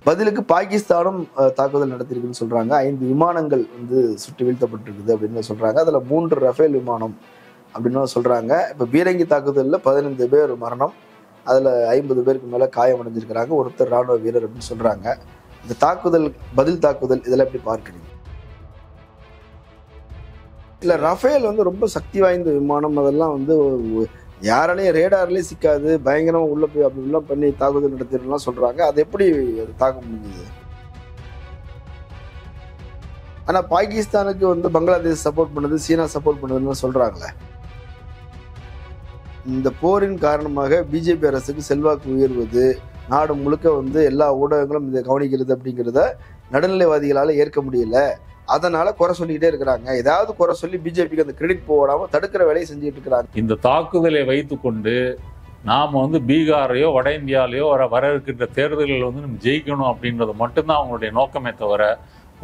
பதிலுக்கு பாகிஸ்தானும் தாக்குதல் நடத்திருக்குன்னு சொல்றாங்க. 5 விமானங்கள் வந்து சுட்டு வீழ்த்தப்பட்டிருக்குது அப்படின்னு சொல்றாங்க. அதுல 3 ரஃபேல் விமானம் அப்படின்னு சொல்றாங்க. இப்ப பீரங்கி தாக்குதல்ல 15 பேர் மரணம், அதுல 50 பேருக்கு மேல காயமடைஞ்சிருக்கிறாங்க. ஒருத்தர் ராணுவ வீரர் அப்படின்னு சொல்றாங்க. இந்த தாக்குதல், பதில் தாக்குதல், இதெல்லாம் எப்படி பார்க்குறீங்க? இல்ல, ரஃபேல் வந்து ரொம்ப சக்தி வாய்ந்த விமானம். அதெல்லாம் வந்து யாராலையும் ரேடார்லயே சிக்காது, பயங்கரமா உள்ள போய் அப்படி உள்ள பண்ணி தாக்குதல் நடத்திடலாம் சொல்றாங்க. அது எப்படி அது தாக்க முடியுது? ஆனா பாகிஸ்தானுக்கு வந்து பங்களாதேஷ் சப்போர்ட் பண்ணுது, சீனா சப்போர்ட் பண்ணுதுன்னு சொல்றாங்களே. இந்த போரின் காரணமாக பிஜேபி அரசுக்கு செல்வாக்கு உயர்வது, நாடு முழுக்க வந்து எல்லா ஊடகங்களும் இதை கவனிக்கிறது அப்படிங்கிறத நடுநிலைவாதிகளால ஏற்க முடியல. அதனால குறை சொல்லிக்கிட்டே இருக்கிறாங்க. ஏதாவது குறை சொல்லி பிஜேபிக்கு அந்த கிரெடிட் போடாம தடுக்கிற வேலையை செஞ்சுட்டு இருக்கிறாங்க. இந்த தாக்குதலை வைத்துக்கொண்டு நாம வந்து பீகாரையோ வட இந்தியாலேயோ வர இருக்கின்ற தேர்தல்கள் வந்து நம்ம ஜெயிக்கணும் அப்படின்றது மட்டும்தான் அவங்களுடைய நோக்கமே தவிர,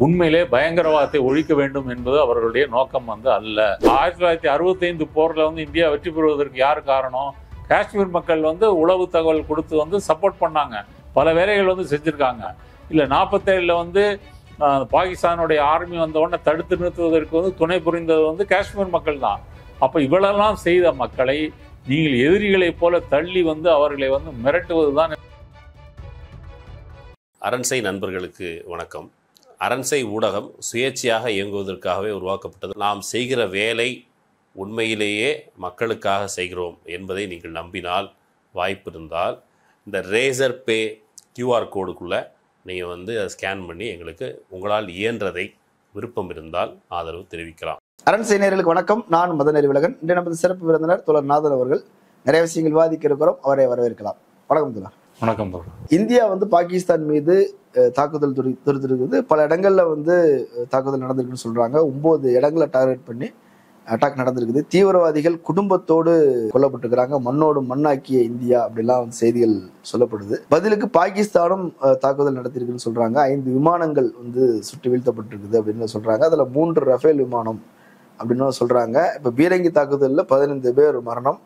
உண்மையிலே பயங்கரவாதத்தை ஒழிக்க வேண்டும் என்பது அவர்களுடைய நோக்கம் வந்து அல்ல. 1965 போர்ல வந்து இந்தியா வெற்றி பெறுவதற்கு யார் காரணம்? காஷ்மீர் மக்கள் வந்து உளவு தகவல் கொடுத்து வந்து சப்போர்ட் பண்ணாங்க, பல வேலைகள் வந்து செஞ்சிருக்காங்க. இல்ல 47ல வந்து பாகிஸ்தானுடைய ஆர்மி வந்த உடனே தடுத்து நிறுத்துவதற்கு வந்து துணை புரிந்தது வந்து காஷ்மீர் மக்கள் தான். அப்ப இவ்வளெல்லாம் செய்த மக்களை நீங்கள் எதிரிகளை போல தள்ளி வந்து அவர்களை வந்து மிரட்டுவதுதான். அரண்சை நண்பர்களுக்கு வணக்கம். அரண்சை ஊடகம் சுயேட்சையாக இயங்குவதற்காகவே உருவாக்கப்பட்டது. நாம் செய்கிற வேலை உண்மையிலேயே மக்களுக்காக செய்கிறோம் என்பதை நீங்கள் நம்பினால், வாய்ப்பு இருந்தால் இந்த ரேசர் பே கியூஆர் கோடுக்குள்ளே நீங்கள் வந்து அதை ஸ்கேன் பண்ணி எங்களுக்கு உங்களால் இயன்றதை விருப்பம் இருந்தால் ஆதரவு தெரிவிக்கலாம். அரண்சை நேயர்களுக்கு வணக்கம். நான் மதன் அறிவழகன். இன்று நமது சிறப்பு விருந்தினர் தோழர் நாதன் அவர்கள். நிறைய விஷயங்கள் விவாதிக்க இருக்கிறோம், அவரை வரவேற்கலாம். வணக்கம் தோழர். வணக்கம். இந்தியா வந்து பாகிஸ்தான் மீது தாக்குதல் தொடுத்திருக்குது. பல இடங்கள்ல வந்து தாக்குதல் நடந்திருக்குன்னு சொல்றாங்க. 9 இடங்களை டார்கெட் பண்ணி அட்டாக் நடந்திருக்குது. தீவிரவாதிகள் குடும்பத்தோடு கொல்லப்பட்டிருக்கிறாங்க. மண்ணோடு மண்ணாக்கிய இந்தியா அப்படிலாம் வந்து செய்திகள் சொல்லப்படுது. பதிலுக்கு பாகிஸ்தானும் தாக்குதல் நடத்திருக்குன்னு சொல்றாங்க. 5 விமானங்கள் வந்து சுட்டு வீழ்த்தப்பட்டிருக்குது அப்படின்னு சொல்றாங்க. அதுல 3 ரஃபேல் விமானம் அப்படின்னு சொல்றாங்க. இப்ப பீரங்கி தாக்குதல்ல 15 பேர் மரணம்,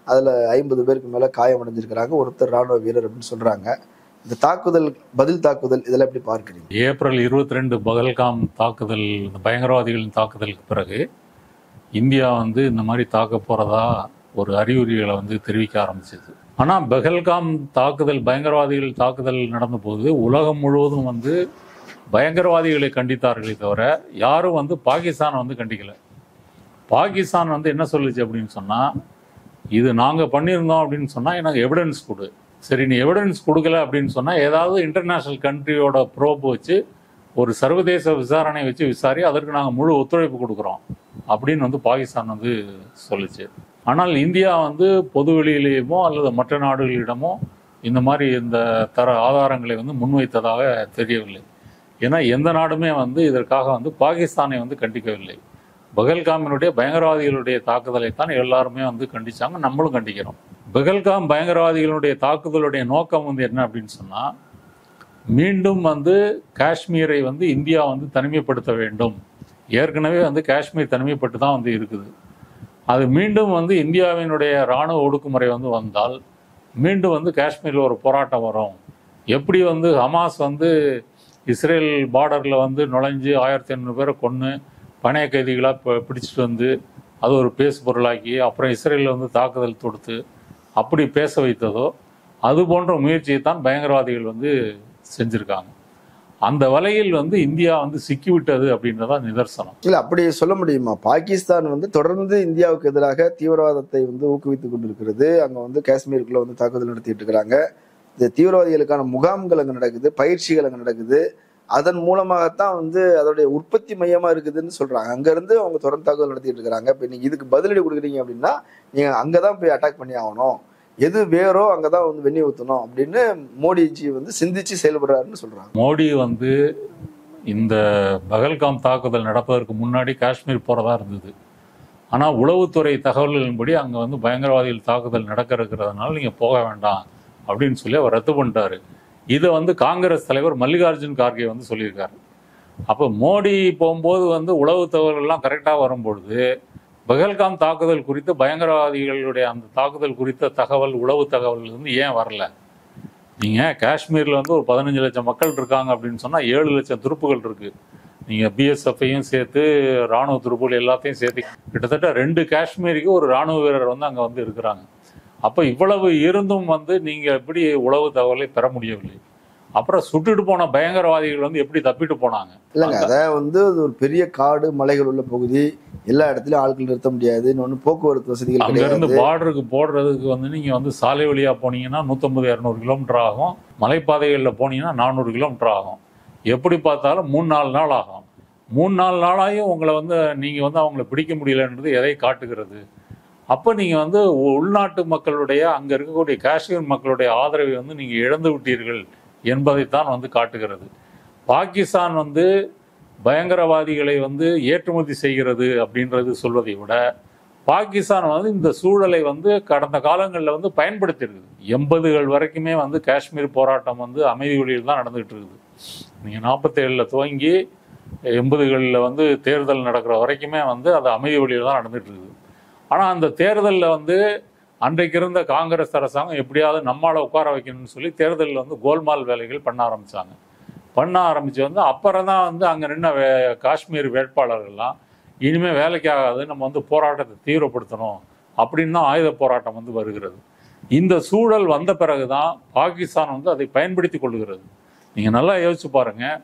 அதுல 50 பேருக்கு மேல காயமடைஞ்சிருக்கிறாங்க. ஒருத்தர் ராணுவ வீரர் அப்படின்னு சொல்றாங்க. இந்த தாக்குதல், பதில் தாக்குதல், இதெல்லாம் எப்படி பார்க்குறீங்க? ஏப்ரல் 22 பகல்காம் தாக்குதல், பயங்கரவாதிகளின் தாக்குதலுக்கு பிறகு இந்தியா வந்து இந்த மாதிரி தாக்க போறதா ஒரு அறிகுறிகளை வந்து தெரிவிக்க ஆரம்பிச்சது. ஆனா பகல்காம் தாக்குதல், பயங்கரவாதிகள் தாக்குதல் நடந்த போது உலகம் முழுவதும் வந்து பயங்கரவாதிகளை கண்டித்தார்களே தவிர யாரும் வந்து பாகிஸ்தான் வந்து கண்டிக்கல. பாகிஸ்தான் வந்து என்ன சொல்லுச்சு அப்படின்னு சொன்னா, இது நாங்க பண்ணியிருந்தோம் அப்படின்னு சொன்னா எனக்கு எவிடன்ஸ் கொடு. சரி, நீ எவிடன்ஸ் கொடுக்கல அப்படின்னு சொன்னா ஏதாவது இன்டர்நேஷனல் கண்ட்ரியோட ப்ரோப் வச்சு ஒரு சர்வதேச விசாரணை வச்சு விசாரி, அதற்கு நாங்கள் முழு ஒத்துழைப்பு கொடுக்குறோம் அப்படின்னு வந்து பாகிஸ்தான் வந்து சொல்லிச்சு. ஆனால் இந்தியா வந்து பொதுவெளியிலேயுமோ அல்லது மற்ற நாடுகளிடமோ இந்த மாதிரி இந்த ஆதாரங்களை வந்து முன்வைத்ததாக தெரியவில்லை. ஏன்னா எந்த நாடுமே வந்து இதற்காக வந்து பாகிஸ்தானை வந்து கண்டிக்கவில்லை. பகல்காமினுடைய பயங்கரவாதிகளுடைய தாக்குதலைத்தான் எல்லாருமே வந்து கண்டிச்சாங்க, நம்மளும் கண்டிக்கிறோம். பகல்காம் பயங்கரவாதிகளுடைய தாக்குதலுடைய நோக்கம் வந்து என்ன அப்படின்னு சொன்னா, மீண்டும் வந்து காஷ்மீரை வந்து இந்தியா வந்து தனிமைப்படுத்த வேண்டும். ஏற்கனவே வந்து காஷ்மீர் தனிமைப்பட்டு தான் வந்து இருக்குது. அது மீண்டும் வந்து இந்தியாவினுடைய இராணுவ ஒடுக்குமுறை வந்து வந்தால் மீண்டும் வந்து காஷ்மீரில் ஒரு போராட்டம் வரும். எப்படி வந்து ஹமாஸ் வந்து இஸ்ரேல் பார்டரில் வந்து நுழைஞ்சு 1500 பேரை கொன்று பணைய கைதிகளாக பிடிச்சிட்டு வந்து அது ஒரு பேசு பொருளாக்கி அப்புறம் இஸ்ரேலில் வந்து தாக்குதல் தொடுத்து அப்படி பேச வைத்ததோ, அது போன்ற முயற்சியை தான் பயங்கரவாதிகள் வந்து செஞ்சுருக்காங்க. அந்த வலையில் வந்து இந்தியா வந்து சிக்கிவிட்டது அப்படின்றதா நிதர்சனம். இல்ல, அப்படி சொல்ல முடியுமா? பாகிஸ்தான் வந்து தொடர்ந்து இந்தியாவுக்கு எதிராக தீவிரவாதத்தை வந்து ஊக்குவித்துக் கொண்டிருக்கிறது. அங்க வந்து காஷ்மீருக்குள்ள வந்து தாக்குதல் நடத்திட்டு இருக்கிறாங்க. இந்த தீவிரவாதிகளுக்கான முகாம்கள் அங்க நடக்குது, பயிற்சிகள் அங்க நடக்குது. அதன் மூலமாகத்தான் வந்து அதோடைய உற்பத்தி மையமா இருக்குதுன்னு சொல்றாங்க. அங்க இருந்து அவங்க தொடர்ந்து தாக்குதல் நடத்திட்டு இருக்கிறாங்க. இப்ப நீங்க இதுக்கு பதிலடி கொடுக்குறீங்க அப்படின்னா நீங்க அங்கதான் போய் அட்டாக் பண்ணி ஆகணும், எது வேறோ அங்கதான் வந்து வெண்ணி ஊற்றணும் அப்படின்னு மோடிஜி வந்து சிந்திச்சு செயல்படுறாருன்னு சொல்றாங்க. மோடி வந்து இந்த பகல்காம் தாக்குதல் நடப்பதற்கு முன்னாடி காஷ்மீர் போறதா இருந்தது. ஆனா உளவுத்துறை தகவல்களின்படி அங்க வந்து பயங்கரவாதிகள் தாக்குதல் நடக்க இருக்கிறதுனால நீங்க போக வேண்டாம் அப்படின்னு சொல்லி அவர் ரத்து பண்ணிட்டாரு. இதை வந்து காங்கிரஸ் தலைவர் மல்லிகார்ஜுன் கார்கே வந்து சொல்லியிருக்காரு. அப்போ மோடி போகும்போது வந்து உளவு தகவல்கள்லாம் கரெக்டாக வரும்பொழுது பகல்காம் தாக்குதல் குறித்து பயங்கரவாதிகளுடைய அந்த தாக்குதல் குறித்த தகவல், உளவு தகவல் வந்து ஏன் வரல? நீங்கள் காஷ்மீரில் வந்து ஒரு 15 லட்சம் மக்கள் இருக்காங்க அப்படின்னு சொன்னால் 7 லட்சம் துருப்புகள் இருக்குது. நீங்கள் பிஎஸ்எஃப்ஐயும் சேர்த்து இராணுவ துருப்புகள் எல்லாத்தையும் சேர்த்து கிட்டத்தட்ட 2 காஷ்மீருக்கு ஒரு இராணுவ வீரர் வந்து அங்கே வந்து இருக்கிறாங்க. அப்போ இவ்வளவு இருந்தும் வந்து நீங்கள் எப்படி உளவு தகவலை பெற முடியவில்லை? அப்புறம் சுட்டுட்டு போன பயங்கரவாதிகள் வந்து எப்படி தப்பிட்டு போனாங்க? இல்லைங்க, அதை வந்து அது ஒரு பெரிய காடு மலைகள் உள்ள பகுதி, எல்லா இடத்துலயும் ஆட்கள் நிறுத்த முடியாது. இன்னொன்று போக்குவரத்து வசதிகள் அங்க இருந்து கிடையாது. பார்டருக்கு போடுறதுக்கு வந்து நீங்க வந்து சாலை வழியா போனீங்கன்னா 150-200 கிலோமீட்டர் ஆகும். மலைப்பாதைகளில் போனீங்கன்னா 400 கிலோமீட்டர் ஆகும். எப்படி பார்த்தாலும் 3-4 நாள் ஆகும். 3-4 நாளாயும் உங்களை வந்து நீங்க வந்து அவங்களை பிடிக்க முடியலன்றது எதை காட்டுகிறது? அப்போ நீங்க வந்து உள்நாட்டு மக்களுடைய அங்க இருக்கக்கூடிய காஷ்மீர் மக்களுடைய ஆதரவை வந்து நீங்க இழந்து விட்டீர்கள் என்பதைத்தான் வந்து காட்டுகிறது. பாகிஸ்தான் வந்து பயங்கரவாதிகளை வந்து ஏற்றுமதி செய்கிறது அப்படின்றது சொல்வதை விட பாகிஸ்தான் வந்து இந்த சூழலை வந்து கடந்த காலங்களில் வந்து பயன்படுத்தியிருக்குது. 80கள் வரைக்குமே வந்து காஷ்மீர் போராட்டம் வந்து அமைதி வழியில் தான் நடந்துகிட்டு இருக்குது. நீங்கள் 47ல் துவங்கி 80களில் வந்து தேர்தல் நடக்கிற வரைக்குமே வந்து அது அமைதி வழியில் தான் நடந்துகிட்டு இருக்குது. ஆனால் அந்த தேர்தலில் வந்து அன்றைக்கு இருந்த காங்கிரஸ் அரசாங்கம் எப்படியாவது நம்மளால் உட்கார வைக்கணும்னு சொல்லி தேர்தலில் வந்து கோல்மால் வேலைகள் பண்ண ஆரம்பித்து வந்து அப்புறம் தான் வந்து அங்கே நின்ன காஷ்மீர் வேட்பாளர்கள்லாம் இனிமேல் வேலைக்கு ஆகாது, நம்ம வந்து போராட்டத்தை தீவிரப்படுத்தணும் அப்படின்னு தான் ஆயுத போராட்டம் வந்து வருகிறது. இந்த சூழல் வந்த பிறகு தான் பாகிஸ்தான் வந்து அதை பயன்படுத்தி கொள்கிறது. நீங்கள் நல்லா யோசிச்சு பாருங்கள்,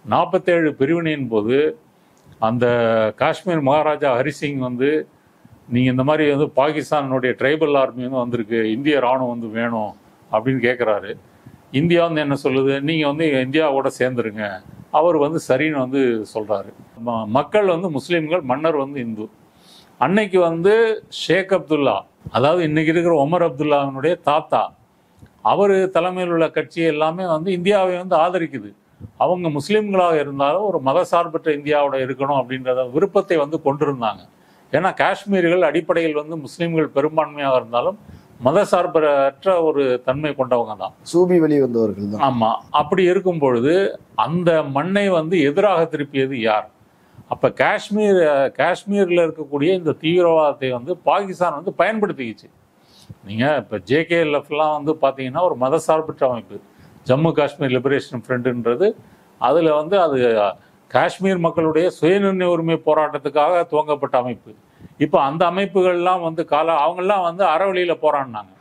47 பிரிவினையின் போது அந்த காஷ்மீர் மகாராஜா ஹரிசிங் வந்து நீங்கள் இந்த மாதிரி வந்து பாகிஸ்தானுடைய ட்ரைபல் ஆர்மி வந்து வந்திருக்கு, இந்திய இராணுவம் வந்து வேணும் அப்படின்னு கேட்குறாரு. இந்தியா வந்து என்ன சொல்லுது, நீங்கள் வந்து இந்தியாவோட சேர்ந்துருங்க. அவர் வந்து சரின்னு வந்து சொல்கிறாரு. மக்கள் வந்து முஸ்லீம்கள், மன்னர் வந்து இந்து. அன்னைக்கு வந்து ஷேக் அப்துல்லா, அதாவது இன்னைக்கு இருக்கிற உமர் அப்துல்லாவினுடைய தாத்தா, அவர் தலைமையில் உள்ள கட்சி எல்லாமே வந்து இந்தியாவை வந்து ஆதரிக்குது. அவங்க முஸ்லீம்களாக இருந்தாலும் ஒரு மதசார்பற்ற இந்தியாவோட இருக்கணும் அப்படின்றத விருப்பத்தை வந்து கொண்டிருந்தாங்க. ஏன்னா காஷ்மீர்கள் அடிப்படையில் வந்து முஸ்லீம்கள் பெரும்பான்மையாக இருந்தாலும் மதசார்பற்ற ஒரு தன்மை கொண்டவங்க தான், சூபி வெளி வந்தவர்கள் தான். ஆமா. அப்படி இருக்கும் பொழுது அந்த மண்ணை வந்து எதிராக திருப்பியது யார்? அப்ப காஷ்மீர்ல இருக்கக்கூடிய இந்த தீவிரவாதத்தை வந்து பாகிஸ்தான் வந்து பயன்படுத்திக்கிச்சு. நீங்க இப்ப JKLF-லாம் வந்து பாத்தீங்கன்னா ஒரு மதசார்பற்ற அமைப்பு, ஜம்மு காஷ்மீர் லிபரேஷன் ஃப்ரண்ட்ன்றது. அதுல வந்து அது காஷ்மீர் மக்களுடைய சுயநிர்ணய உரிமை போராட்டத்துக்காக துவங்கப்பட்ட அமைப்பு. இப்போ அந்த அமைப்புகள்லாம் வந்து அவங்கெல்லாம் வந்து அறவழியில் போராடினாங்க.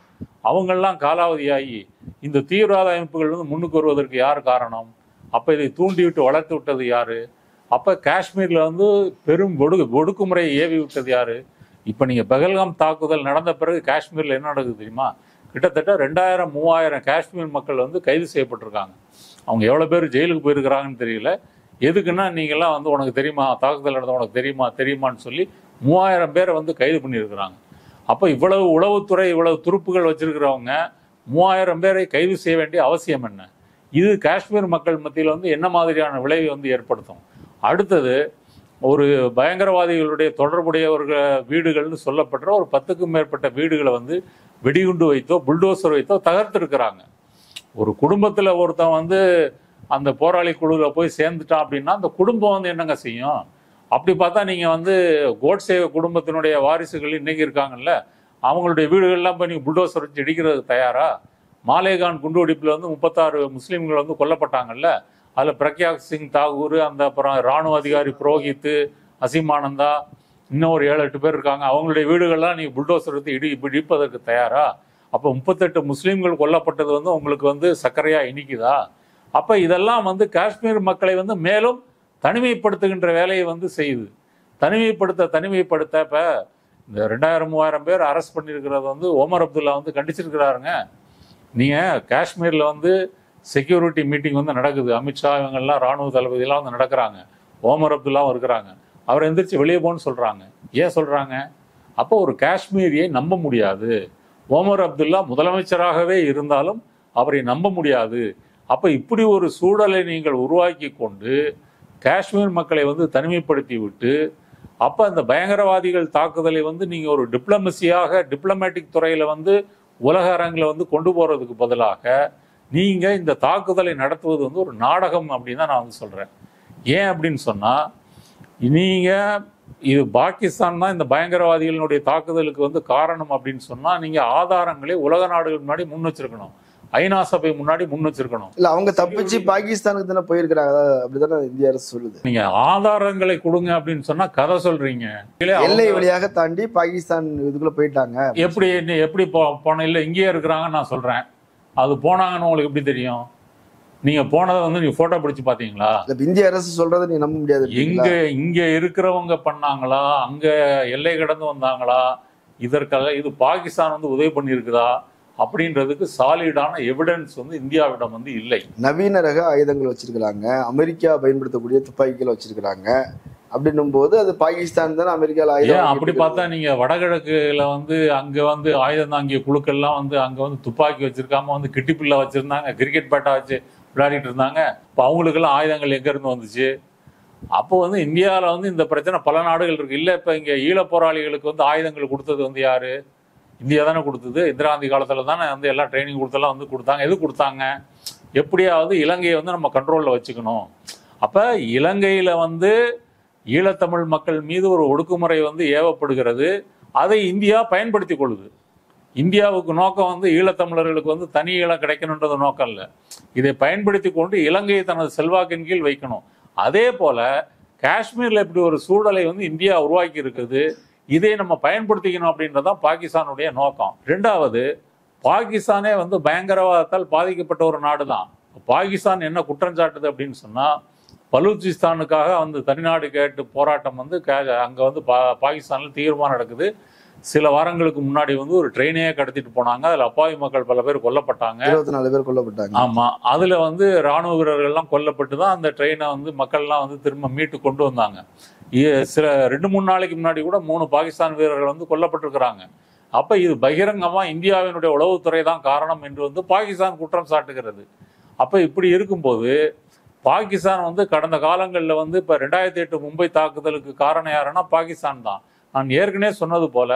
அவங்கெல்லாம் காலாவதியாகி இந்த தீவிரவாத அமைப்புகள் வந்து முன்னுக்கு வருவதற்கு யார் காரணம்? அப்போ இதை தூண்டிவிட்டு வளர்த்து விட்டது யார்? அப்போ காஷ்மீரில் வந்து பெரும் ஒடுக்குமுறையை ஏவி விட்டது யார்? இப்போ நீங்கள் பகல்காம் தாக்குதல் நடந்த பிறகு காஷ்மீரில் என்ன நடக்குது தெரியுமா? கிட்டத்தட்ட 2000-3000 காஷ்மீர் மக்கள் வந்து கைது செய்யப்பட்டிருக்காங்க. அவங்க எவ்வளோ பேர் ஜெயிலுக்கு போயிருக்கிறாங்கன்னு தெரியல. எதுக்குன்னா நீங்கள்லாம் வந்து உனக்கு தெரியுமா, தாக்குதல் நடந்த உனக்கு தெரியுமான்னு சொல்லி 3000 பேரை வந்து கைது பண்ணியிருக்கிறாங்க. அப்போ இவ்வளவு உளவுத்துறை, இவ்வளவு துருப்புகள் வச்சிருக்கிறவங்க 3000 பேரை கைது செய்ய வேண்டிய அவசியம் என்ன? இது காஷ்மீர் மக்கள் மத்தியில் வந்து என்ன மாதிரியான விளைவை வந்து ஏற்படுத்தும்? அடுத்தது, ஒரு பயங்கரவாதிகளுடைய தொடர்புடையவர்கள் வீடுகள்னு சொல்லப்படுற ஒரு 10க்கும் மேற்பட்ட வீடுகளை வந்து வெடிகுண்டு வைத்தோ புல்டோசர் வைத்தோ தகர்த்திருக்கிறாங்க. ஒரு குடும்பத்தில் ஒருத்தன் வந்து அந்த போராளி குழுவில் போய் சேர்ந்துட்டான் அப்படின்னா அந்த குடும்பம் வந்து என்னங்க செய்யும்? அப்படி பார்த்தா நீங்கள் வந்து கோட்சே குடும்பத்தினுடைய வாரிசுகள் இன்னைக்கு இருக்காங்கல்ல, அவங்களுடைய வீடுகள்லாம் போய் நீங்கள் புல்டோசர் வச்சு இடிக்கிறதுக்கு தயாரா? மாலேகான் குண்டுவெடிப்பில் வந்து 36 முஸ்லீம்கள் வந்து கொல்லப்பட்டாங்கல்ல, அதில் பிரக்யாக் சிங் தாகூர், அந்த அப்புறம் இராணுவ அதிகாரி புரோஹித், அசீமானந்தா, இன்னும் ஒரு 7-8 பேர் இருக்காங்க. அவங்களுடைய வீடுகள்லாம் நீங்கள் புல்டோசர் எடுத்து இடிப்பதற்கு தயாரா? அப்போ 38 முஸ்லீம்கள் கொல்லப்பட்டது வந்து உங்களுக்கு வந்து சர்க்கரையாக இனிக்குதா? அப்போ இதெல்லாம் வந்து காஷ்மீர் மக்களை வந்து மேலும் தனிமைப்படுத்துகின்ற வேலையை வந்து செய்யுது. தனிமைப்படுத்த இப்போ இந்த 2000-3000 பேர் அரெஸ்ட் பண்ணியிருக்கிறது வந்து உமர் அப்துல்லா வந்து கண்டிச்சிருக்கிறாருங்க. நீங்கள் காஷ்மீரில் வந்து செக்யூரிட்டி மீட்டிங் வந்து நடக்குது, அமித்ஷா இவங்கெல்லாம் இராணுவ தளபதியெல்லாம் வந்து நடக்கிறாங்க, உமர் அப்துல்லாவும் இருக்கிறாங்க. அவர் எந்திரிச்சு வெளியே போன்னு சொல்கிறாங்க. ஏன் சொல்கிறாங்க? அப்போ ஒரு காஷ்மீரியை நம்ப முடியாது. உமர் அப்துல்லா முதலமைச்சராகவே இருந்தாலும் அவரை நம்ப முடியாது. அப்போ இப்படி ஒரு சூழலை நீங்கள் உருவாக்கி கொண்டு காஷ்மீர் மக்களை வந்து தனிமைப்படுத்தி விட்டு, அப்போ அந்த பயங்கரவாதிகள் தாக்குதலை வந்து நீங்கள் ஒரு டிப்ளமேட்டிக் துறையில் வந்து உலக அரங்கில் வந்து கொண்டு போகிறதுக்கு பதிலாக நீங்கள் இந்த தாக்குதலை நடத்துவது வந்து ஒரு நாடகம் அப்படின்னு தான் நான் வந்து சொல்கிறேன். ஏன் அப்படின்னு சொன்னால், நீங்கள் இது பாகிஸ்தான் தான் இந்த பயங்கரவாதிகளுடைய தாக்குதலுக்கு வந்து காரணம் அப்படின்னு சொன்னால் நீங்கள் ஆதாரங்களை உலக நாடுகள் முன்னாடி முன் வச்சிருக்கணும். ஐநா சபை முன்னாடி முன் வச்சிருக்கணும். இல்ல அவங்க தப்பிச்சு பாகிஸ்தானுக்கு தானே போயிருக்கிறாங்க, அப்படிதானே இந்திய அரசு சொல்லுது. நீங்க ஆதாரங்களை கொடுங்க அப்படின்னு சொன்னா கதை சொல்றீங்க. எல்லை வழியாக தாண்டி பாகிஸ்தான் இதுக்குள்ள போயிட்டாங்க. எப்படி போன இல்ல இங்கேயே இருக்கிறாங்க நான் சொல்றேன். அது போனாங்கன்னு உங்களுக்கு எப்படி தெரியும்? நீங்க போனதை வந்து நீங்க போட்டோ பிடிச்சு பாத்தீங்களா? இந்திய அரசு சொல்றதை நீ நம்ப முடியாது. இங்க இருக்கிறவங்க பண்ணாங்களா, அங்க எல்லை கடந்து வந்தாங்களா, இதற்காக இது பாகிஸ்தான் வந்து உதவி பண்ணியிருக்குதா அப்படின்றதுக்கு சாலிடான எவிடன்ஸ் வந்து இந்தியாவிடம் வந்து இல்லை. நவீன ரக ஆயுதங்கள் வச்சிருக்கிறாங்க, அமெரிக்கா பயன்படுத்தக்கூடிய துப்பாக்கிகள் வச்சிருக்கிறாங்க. அப்படின்னும் போது அது பாகிஸ்தான் தானே அமெரிக்கால ஆயுதம். அப்படி பார்த்தா நீங்க வடகிழக்குல வந்து அங்க வந்து ஆயுதம் தாங்கிய குழுக்கள்லாம் வந்து அங்க வந்து துப்பாக்கி வச்சிருக்காம வந்து கிட்டிப்பில்லா வச்சிருந்தாங்க, கிரிக்கெட் பேட்டா வச்சு விளையாடிட்டு இருந்தாங்க. இப்போ அவங்களுக்கெல்லாம் ஆயுதங்கள் எங்க இருந்து வந்துச்சு? அப்போ வந்து இந்தியாவில் வந்து இந்த பிரச்சனை பல நாடுகள் இருக்கு. இல்லை இப்போ இங்கே ஈழ போராளிகளுக்கு வந்து ஆயுதங்கள் கொடுத்தது வந்து யாரு? இந்தியா தானே கொடுத்தது. இந்திரா காந்தி காலத்தில் தானே வந்து எல்லாம் ட்ரைனிங் கொடுத்தெல்லாம் வந்து கொடுத்தாங்க. எது கொடுத்தாங்க? எப்படியாவது இலங்கையை வந்து நம்ம கண்ட்ரோலில் வச்சுக்கணும். அப்போ இலங்கையில் வந்து ஈழத்தமிழ் மக்கள் மீது ஒரு ஒடுக்குமுறை வந்து ஏவப்படுகிறது. அதை இந்தியா பயன்படுத்தி கொள்ளுது. இந்தியாவுக்கு நோக்கம் வந்து ஈழத்தமிழர்களுக்கு வந்து தனி ஈழம் கிடைக்கணுன்றது நோக்கம் இல்லை. இதை பயன்படுத்தி கொண்டு இலங்கையை தனது செல்வாக்கின் கீழ் வைக்கணும். அதே போல காஷ்மீர்ல இப்படி ஒரு சூழலை வந்து இந்தியா உருவாக்கி இருக்குது. இதை நம்ம பயன்படுத்திக்கணும் அப்படின்றதான் பாகிஸ்தானுடைய நோக்கம். ரெண்டாவது, பாகிஸ்தானே வந்து பயங்கரவாதத்தால் பாதிக்கப்பட்ட ஒரு நாடு தான். பாகிஸ்தான் என்ன குற்றம் சாட்டுது அப்படின்னு சொன்னா, பலூச்சிஸ்தானுக்காக வந்து தனிநாடு கேட்டு போராட்டம் வந்து அங்க வந்து பாகிஸ்தான்ல தீவிரமாக நடக்குது. சில வாரங்களுக்கு முன்னாடி வந்து ஒரு ட்ரெயினையே கடத்திட்டு போனாங்க. அதுல அப்பாவி மக்கள் பல பேர் கொல்லப்பட்டாங்க. 24 பேர் கொல்லப்பட்டாங்க. ஆமா, அதுல வந்து ராணுவ வீரர்கள்லாம் கொல்லப்பட்டு தான் அந்த ட்ரெயினை வந்து மக்கள்லாம் வந்து திரும்ப மீட்டு கொண்டு வந்தாங்க. சில 2-3 நாளைக்கு முன்னாடி கூட 3 பாகிஸ்தான் வீரர்கள் வந்து கொல்லப்பட்டிருக்கிறாங்க. அப்ப இது பகிரங்கமா இந்தியாவினுடைய உளவுத்துறை தான் காரணம் என்று வந்து பாகிஸ்தான் குற்றம் சாட்டுகிறது. அப்ப இப்படி இருக்கும்போது பாகிஸ்தான் வந்து கடந்த காலங்களில் வந்து இப்ப 2008 மும்பை தாக்குதலுக்கு காரணம் யாருன்னா பாகிஸ்தான் தான். நான் ஏற்கனவே சொன்னது போல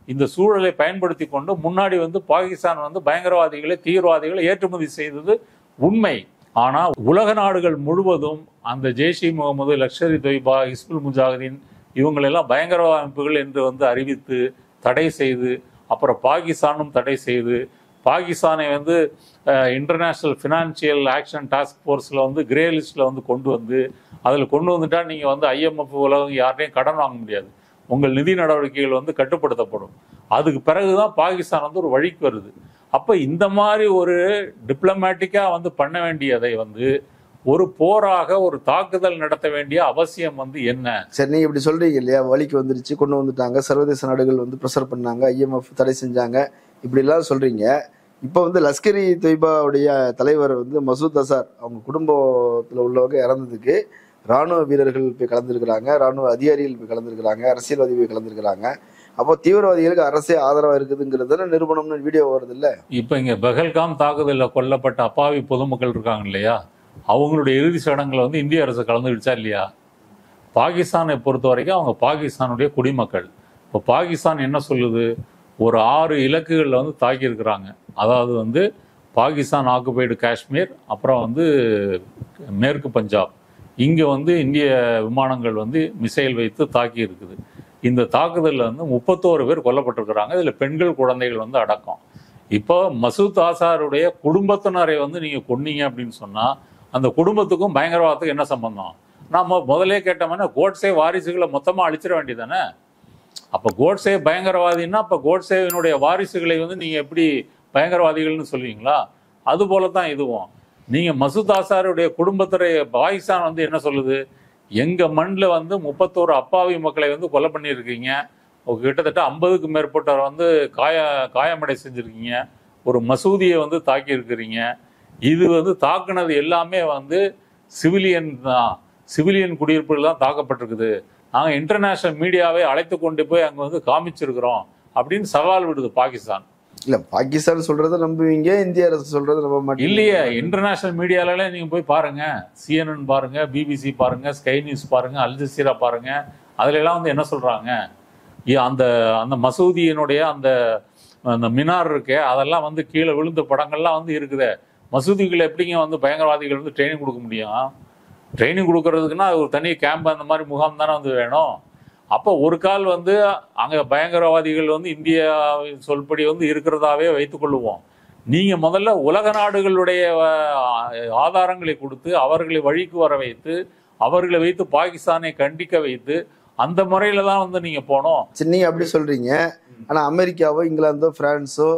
இந்த சூழலை பயன்படுத்தி கொண்டு முன்னாடி வந்து பாகிஸ்தான் வந்து பயங்கரவாதிகளை தீவிரவாதிகளை ஏற்றுமதி செய்தது உண்மை. ஆனா உலக நாடுகள் முழுவதும் அந்த ஜெய்ஷ்-இ முகமது, லஷ்கர்-இ தொய்பா, ஹிஸ்புல் முஜாஹிதீன் இவங்களெல்லாம் பயங்கரவாத அமைப்புகள் என்று வந்து அறிவித்து தடை செய்து, அப்புறம் பாகிஸ்தானும் தடை செய்து, பாகிஸ்தானை வந்து இன்டர்நேஷ்னல் ஃபினான்சியல் ஆக்ஷன் டாஸ்க் ஃபோர்ஸில் வந்து கிரே லிஸ்ட்டில் வந்து கொண்டு வந்து அதில் கொண்டு வந்துட்டா நீங்கள் வந்து IMF உலகம் யார்ட்டையும் கடன் வாங்க முடியாது. உங்கள் நிதி நடவடிக்கைகள் வந்து கட்டுப்படுத்தப்படும். அதுக்கு பிறகுதான் பாகிஸ்தான் வந்து ஒரு வழிக்கு வருது. அப்போ இந்த மாதிரி ஒரு டிப்ளமேட்டிக்காக வந்து பண்ண வேண்டியதை வந்து ஒரு போராக ஒரு தாக்குதல் நடத்த வேண்டிய அவசியம் வந்து என்ன? சரி, நீங்க இப்படி சொல்றீங்க இல்லையா, வழிக்கு வந்துருச்சு, கொண்டு வந்துட்டாங்க, சர்வதேச நாடுகள் வந்து ப்ரெஷர் பண்ணாங்க, IMF தடை செஞ்சாங்க, இப்படிலாம் சொல்றீங்க. இப்போ வந்து லஷ்கர்-இ தொய்பாவுடைய தலைவர் வந்து மசூத் அசார் அவங்க குடும்பத்தில் உள்ளவங்க இறந்ததுக்கு ராணுவ வீரர்கள் போய் கலந்துருக்கிறாங்க, ராணுவ அதிகாரிகள் போய் கலந்துருக்கிறாங்க, அரசியல்வாதி போய் கலந்துருக்கிறாங்க. அப்போ தீவிரவாதிகளுக்கு அரசே ஆதரவாக இருக்குதுங்கிறது நிரூபணம்னு வீடியோ வருது இல்லை? இப்போ இங்கே பெஹல்காம் தாக்குதலில் கொல்லப்பட்ட அப்பாவி பொதுமக்கள் இருக்காங்க இல்லையா, அவங்களுடைய இறுதி சடங்குல வந்து இந்திய அரசு கலந்துக்கிடுச்சா இல்லையா? பாகிஸ்தானை பொறுத்த வரைக்கும் அவங்க பாகிஸ்தானுடைய குடிமக்கள். இப்போ பாகிஸ்தான் என்ன சொல்லுது? ஒரு 6 இலக்குகளில் வந்து தாக்கியிருக்கிறாங்க. அதாவது வந்து பாகிஸ்தான் ஆக்குபைடு காஷ்மீர், அப்புறம் வந்து மேற்கு பஞ்சாப், இங்கே வந்து இந்திய விமானங்கள் வந்து மிசைல் வைத்து தாக்கி இருக்குது. இந்த தாக்குதலில் வந்து 31 பேர் கொல்லப்பட்டிருக்கிறாங்க. இதில் பெண்கள் குழந்தைகள் வந்து அடக்கம். இப்போ மசூத் ஆசாருடைய குடும்பத்தினரை வந்து நீங்கள் கொன்னீங்க அப்படின்னு சொன்னால் அந்த குடும்பத்துக்கும் பயங்கரவாதத்துக்கும் என்ன சம்பந்தம்? நாம முதலே கேட்டோம்னா கோட்ஸே வாரிசுகளை மொத்தமாக அழிச்சிட வேண்டியதானே? அப்போ கோட்ஸே பயங்கரவாதின்னா அப்போ கோட்ஸேவினுடைய வாரிசுகளை வந்து நீங்கள் எப்படி பயங்கரவாதிகள்னு சொல்லுவீங்களா? அது போல தான் இதுவும். நீங்கள் மசூத் ஆசாருடைய குடும்பத்துறை பாகிஸ்தான் வந்து என்ன சொல்லுது? எங்கள் மண்ணில் வந்து 31 அப்பாவி மக்களை வந்து கொலை பண்ணியிருக்கீங்க, கிட்டத்தட்ட 50க்கும் மேற்பட்டவர் வந்து காயமடை செஞ்சுருக்கீங்க, ஒரு மசூதியை வந்து தாக்கியிருக்கிறீங்க. இது வந்து தாக்குனது எல்லாமே வந்து சிவிலியன் தான், சிவிலியன் குடியிருப்புகள் தான் தாக்கப்பட்டிருக்குது. நாங்கள் இன்டர்நேஷ்னல் மீடியாவை அழைத்து கொண்டு போய் அங்கே வந்து காமிச்சிருக்கிறோம் அப்படின்னு சவால் விடுது பாகிஸ்தான். இல்ல, பாகிஸ்தான் சொல்றதை நம்புவீங்க, இந்திய அரசு சொல்றதை நம்ப மாட்டீங்க இல்லையே. இன்டர்நேஷனல் மீடியால நீங்க போய் பாருங்க, CNN பாருங்க, BBC பாருங்க, ஸ்கை நியூஸ் பாருங்க, அல் ஜசீரா பாருங்க, அதுல எல்லாம் வந்து என்ன சொல்றாங்க? அந்த அந்த மசூதியினுடைய அந்த மினார் இருக்கே, அதெல்லாம் வந்து கீழே விழுந்த படங்கள்லாம் வந்து இருக்குது. மசூதிகளை எப்படிங்க வந்து பயங்கரவாதிகள் வந்து ட்ரைனிங் கொடுக்க முடியும்? ட்ரைனிங் கொடுக்கறதுக்குன்னா ஒரு தனி கேம்ப் அந்த மாதிரி முகாம் தானே வந்து வேணும். அப்போ ஒரு கால் வந்து அங்கே பயங்கரவாதிகள் வந்து இந்தியாவின் சொல்படி வந்து இருக்கிறதாவே வைத்துக்கொள்ளுவோம். நீங்க முதல்ல உலக நாடுகளுடைய ஆதாரங்களை கொடுத்து அவர்களை வழிக்கு வர வைத்து அவர்களை வைத்து பாகிஸ்தானை கண்டிக்க வைத்து அந்த முறையில தான் வந்து நீங்க போனோம். நீங்க அப்படி சொல்றீங்க. ஆனா அமெரிக்காவோ இங்கிலாந்தோ பிரான்ஸோ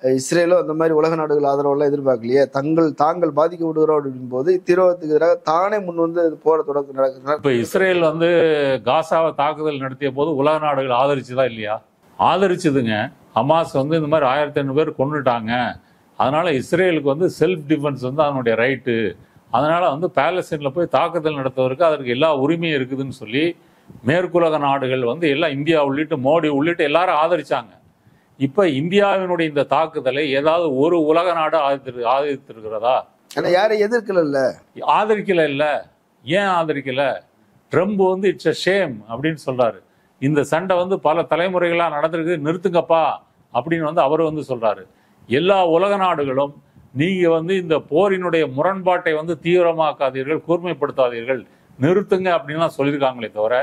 இஸ்ரேலோ அந்த மாதிரி உலக நாடுகள் ஆதரவெல்லாம் எதிர்பார்க்கலையே. தாங்கள் பாதிக்கப்படுகிறோம் அப்படின் போது தீவிரவாதத்துக்கு எதிராக தானே முன் வந்து போற தொடர்ந்து. இப்ப இஸ்ரேல் வந்து காசாவை தாக்குதல் நடத்திய போது உலக நாடுகள் ஆதரிச்சுதா இல்லையா? ஆதரிச்சுதுங்க. ஹமாஸ் வந்து இந்த மாதிரி 1500 பேர் கொன்னுட்டாங்க, அதனால இஸ்ரேலுக்கு வந்து செல்ஃப் டிஃபென்ஸ் வந்து அதனுடைய ரைட்டு, அதனால வந்து பாலஸ்தீன்ல போய் தாக்குதல் நடத்துவதற்கு அதற்கு எல்லா உரிமையும் இருக்குதுன்னு சொல்லி மேற்குலக நாடுகள் வந்து எல்லாம் இந்தியா உள்ளிட்டு மோடி உள்ளிட்டு எல்லாரும் ஆதரிச்சாங்க. இப்ப இந்தியாவினுடைய இந்த தாக்குதலை ஏதாவது ஒரு உலக நாடு ஆதரித்திருக்கிறதா? யாரும் எதிர்க்கல, ஆதரிக்கல. இல்ல, ஏன் ஆதரிக்கல? ட்ரம்ப் வந்து இட்ஸ் அ ஷேம் அப்படின்னு சொல்றாரு. இந்த சண்டை வந்து பல தலைமுறைகளா நடந்திருக்கு, நிறுத்துங்கப்பா அப்படின்னு வந்து அவர் வந்து சொல்றாரு. எல்லா உலக நாடுகளும் நீங்க வந்து இந்த போரினுடைய முரண்பாட்டை வந்து தீவிரமாக்காதீர்கள், கூர்மைப்படுத்தாதீர்கள், நிறுத்துங்க அப்படின்னு சொல்லியிருக்காங்களே தவிர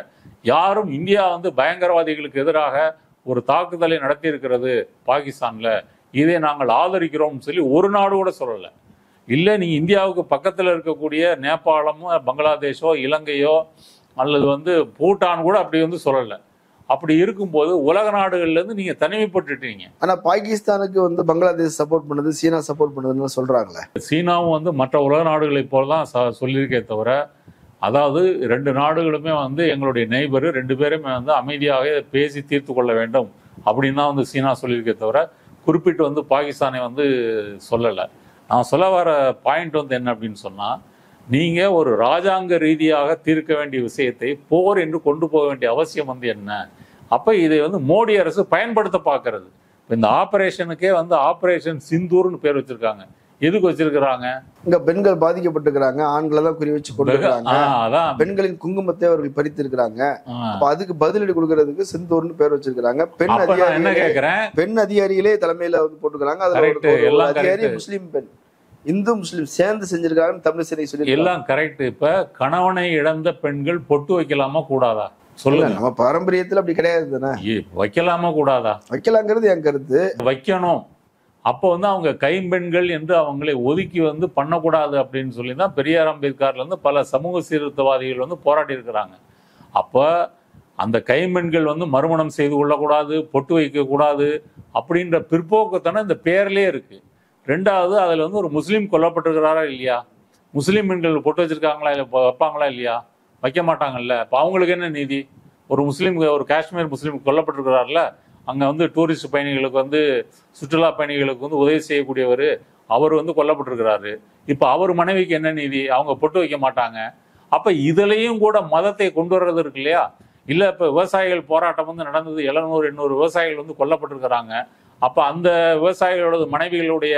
யாரும் இந்தியா வந்து பயங்கரவாதிகளுக்கு எதிராக ஒரு தாக்குதலை நடத்தி இருக்கிறது பாகிஸ்தான்ல, இதை நாங்கள் ஆதரிக்கிறோம் சொல்லி ஒரு நாடு கூட சொல்லலை. இல்லை, நீங்க இந்தியாவுக்கு பக்கத்தில் இருக்கக்கூடிய நேபாளமோ பங்களாதேஷோ இலங்கையோ அல்லது வந்து பூட்டான் கூட அப்படி வந்து சொல்லலை. அப்படி இருக்கும்போது உலக நாடுகள்ல இருந்து நீங்க தனிமைப்பட்டுட்டீங்க. ஆனா பாகிஸ்தானுக்கு வந்து பங்களாதேஷ் சப்போர்ட் பண்ணுது, சீனா சப்போர்ட் பண்ணுதுன்னு சொல்றாங்களே. சீனாவும் வந்து மற்ற உலக நாடுகளை போலதான் சொல்லியிருக்கே தவிர, அதாவது 2 நாடுகளுமே வந்து எங்களுடைய நெய்பர் 2 பேருமே வந்து அமைதியாக பேசி தீர்த்து கொள்ள வேண்டும் அப்படின்னு தான் வந்து சீனா சொல்லியிருக்கே தவிர குறிப்பிட்டு வந்து பாகிஸ்தானை வந்து சொல்லலை. நான் சொல்ல வர பாயிண்ட் வந்து என்ன அப்படின்னு சொன்னா, நீங்க ஒரு ராஜாங்க ரீதியாக தீர்க்க வேண்டிய விஷயத்தை போர் என்று கொண்டு போக வேண்டிய அவசியம் வந்து என்ன? அப்ப இதை வந்து மோடி அரசு பயன்படுத்த பார்க்கறது. இந்த ஆபரேஷனுக்கே வந்து ஆபரேஷன் சிந்தூர்னு பேர் வச்சிருக்காங்க. எதுக்கு வச்சிருக்கிறாங்க? இங்க பெண்கள் பாதிக்கப்பட்டிருக்கிறாங்க, ஆண்களை தான் குறி வச்சு கொண்டிருக்காங்க, பெண்களின் குங்குமத்தை அவர்கள் பறித்திருக்கிறாங்க. அப்ப அதுக்கு பதிலடி கொடுக்கறதுக்கு சிந்தூர்னு பேர் வச்சிருக்காங்க. பெண் அதிகாரிகளே தலைமையில வந்து போட்டுக்கிறாங்க. அதுல அதிகாரி முஸ்லீம் பெண், இந்து முஸ்லீம் சேர்ந்து செஞ்சிருக்காங்க. தமிழ் சிறை சொல்லி எல்லாம் கரெக்ட். இப்ப கணவனை இழந்த பெண்கள் பொட்டு வைக்கலாமா கூடாதா சொல்லுங்க? நம்ம பாரம்பரியத்துல அப்படி கிடையாது தானே. வைக்கலாமா கூடாதா? வைக்கலாங்கிறது என் கருத்து. வைக்கணும். அப்போ வந்து அவங்க கைம்பெண்கள் என்று அவங்களை ஒதுக்கி வந்து பண்ணக்கூடாது அப்படின்னு சொல்லி தான் பெரியார் அம்பேத்கர்ல இருந்து பல சமூக சீர்திருத்தவாதிகள் வந்து போராடி இருக்கிறாங்க. அப்போ அந்த கைம்பெண்கள் வந்து மறுமணம் செய்து கொள்ளக்கூடாது, பொட்டு வைக்கக்கூடாது அப்படின்ற பிற்போக்குத்தனை இந்த பேர்லயே இருக்கு. 2வது, அதில் வந்து ஒரு முஸ்லீம் கொல்லப்பட்டிருக்கிறாரா இல்லையா? முஸ்லீம் பெண்கள் பொட்டு வச்சிருக்காங்களா இல்லை, வைப்பாங்களா இல்லையா? வைக்க மாட்டாங்கல்ல. இப்போ அவங்களுக்கு என்ன நீதி? ஒரு முஸ்லீம், ஒரு காஷ்மீர் முஸ்லீம் கொல்லப்பட்டிருக்கிறார்ல, அங்கே வந்து டூரிஸ்ட் பயணிகளுக்கு வந்து சுற்றுலா பயணிகளுக்கு வந்து உதவி செய்யக்கூடியவர், அவர் வந்து கொல்லப்பட்டிருக்கிறாரு. இப்போ அவர் மனைவிக்கு என்ன நீதி? அவங்க பொட்டு வைக்க மாட்டாங்க. அப்போ இதுலேயும் கூட மதத்தை கொண்டு வர்றது இருக்கு இல்லையா? இல்லை, இப்போ விவசாயிகள் போராட்டம் வந்து நடந்தது, 700-800 விவசாயிகள் வந்து கொல்லப்பட்டிருக்கிறாங்க. அப்ப அந்த விவசாயிகளோட மனைவிகளுடைய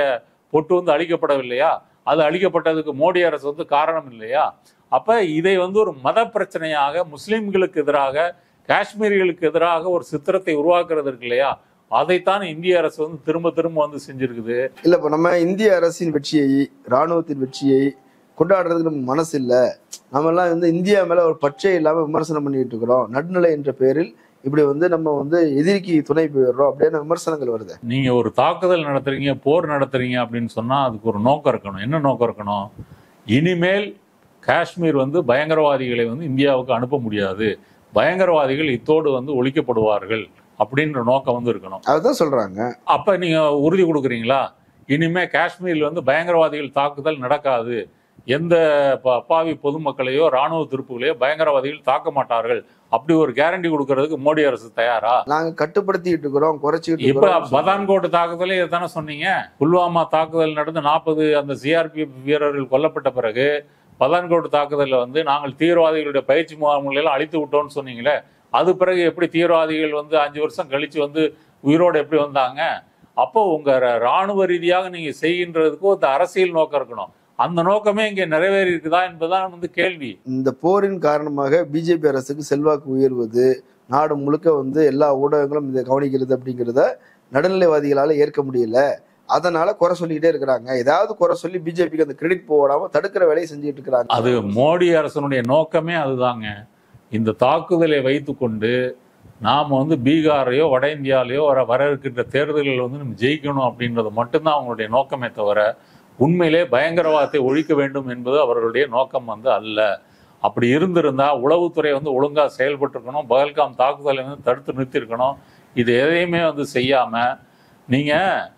பொட்டு வந்து அழிக்கப்படவில்லையா? அது அழிக்கப்பட்டதுக்கு மோடி அரசு வந்து காரணம் இல்லையா? அப்ப இதை வந்து ஒரு மத பிரச்சனையாக முஸ்லிம்களுக்கு எதிராக, காஷ்மீரிகளுக்கு எதிராக ஒரு சித்திரத்தை உருவாக்குறது இருக்கு இல்லையா? அதைத்தான் இந்திய அரசு வந்து திரும்ப திரும்ப வந்து செஞ்சிருக்குது. இல்ல, இப்ப நம்ம இந்திய அரசின் வெற்றியை, ராணுவத்தின் வெற்றியை கொண்டாடுறதுக்கு நம்ம மனசு இல்ல. நம்ம எல்லாம் வந்து இந்தியா மேல ஒரு பற்றே இல்லாம விமர்சனம் பண்ணிட்டு இருக்கிறோம். நடுநிலை என்ற பெயரில் இப்படி வந்து நம்ம வந்து எதிரிக்கு துணை போயிடுறோம் அப்படின்னு விமர்சனங்கள் வருது. நீங்க ஒரு தாக்குதல் நடத்துறீங்க, போர் நடத்துறீங்க அப்படின்னு சொன்னா அதுக்கு ஒரு நோக்கம் இருக்கணும். என்ன நோக்கம் இருக்கணும்? இனிமேல் காஷ்மீர் வந்து பயங்கரவாதிகளை வந்து இந்தியாவுக்கு அனுப்ப முடியாது, பயங்கரவாதிகள் இத்தோடு வந்து ஒழிக்கப்படுவார்கள் அப்படின்ற நோக்கம் வந்து இருக்கணும். அதுதான் சொல்றாங்க. அப்ப நீங்க உறுதி கொடுக்குறீங்களா? இனிமே காஷ்மீர்ல வந்து பயங்கரவாதிகள் தாக்குதல் நடக்காது, எந்த அப்பாவி பொதுமக்களையோ ராணுவ துருப்புகளையோ பயங்கரவாதிகள் தாக்க மாட்டார்கள், அப்படி ஒரு கேரண்டி கொடுக்கறதுக்கு மோடி அரசு தயாரா? நாங்க கட்டுப்படுத்திட்டு இருக்கிறோம், குறைச்சிட்டு. இப்ப பதான்கோட் தாக்குதலே தானே சொன்னீங்க. புல்வாமா தாக்குதல் நடந்து 40 அந்த சிஆர்பிஎஃப் வீரர்கள் கொல்லப்பட்ட பிறகு பதான்கோட் தாக்குதல்ல வந்து நாங்கள் தீவிரவாதிகளுடைய பயிற்சி முகாம்களை எல்லாம் அழித்து விட்டோம்னு சொன்னீங்களே, அது பிறகு எப்படி தீவிரவாதிகள் வந்து 5 வருஷம் கழிச்சு வந்து உயிரோடு எப்படி வந்தாங்க? அப்போ உங்க ராணுவ ரீதியாக நீங்க செய்கின்றதுக்கு ஒரு அரசியல் நோக்கம் இருக்கணும். அந்த நோக்கமே இங்க நிறைவேறி இருக்குதா என்பதுதான் வந்து கேள்வி. இந்த போரின் காரணமாக பிஜேபி அரசுக்கு செல்வாக்கு உயர்வது, நாடு முழுக்க வந்து எல்லா ஊடகங்களும் இதை கவனிக்கிறது அப்படிங்கிறத நடுநிலைவாதிகளால ஏற்க முடியல. அதனால குறை சொல்லிக்கிட்டே இருக்கிறாங்க. ஏதாவது குறை சொல்லி பிஜேபிக்கு அந்த கிரெடிட் போடாம தடுக்கிற வேலையை செஞ்சுட்டு இருக்கிறாங்க. அது மோடி அரசனுடைய நோக்கமே அதுதாங்க. இந்த தாக்குதலை வைத்துக்கொண்டு நாம் வந்து பீகாரையோ வட இந்தியாவிலையோ வர இருக்கின்ற தேர்தல்கள் வந்து நம்ம ஜெயிக்கணும் அப்படின்றது மட்டும்தான் அவங்களுடைய நோக்கமே தவிர உண்மையிலே பயங்கரவாதத்தை ஒழிக்க வேண்டும் என்பது அவர்களுடைய நோக்கம் வந்து அல்ல. அப்படி இருந்திருந்தா உளவுத்துறை வந்து ஒழுங்காக செயல்பட்டுருக்கணும், பகல்காம் தாக்குதலை வந்து தடுத்து நிறுத்திருக்கணும். இது எதையுமே வந்து செய்யாமல் நீங்கள்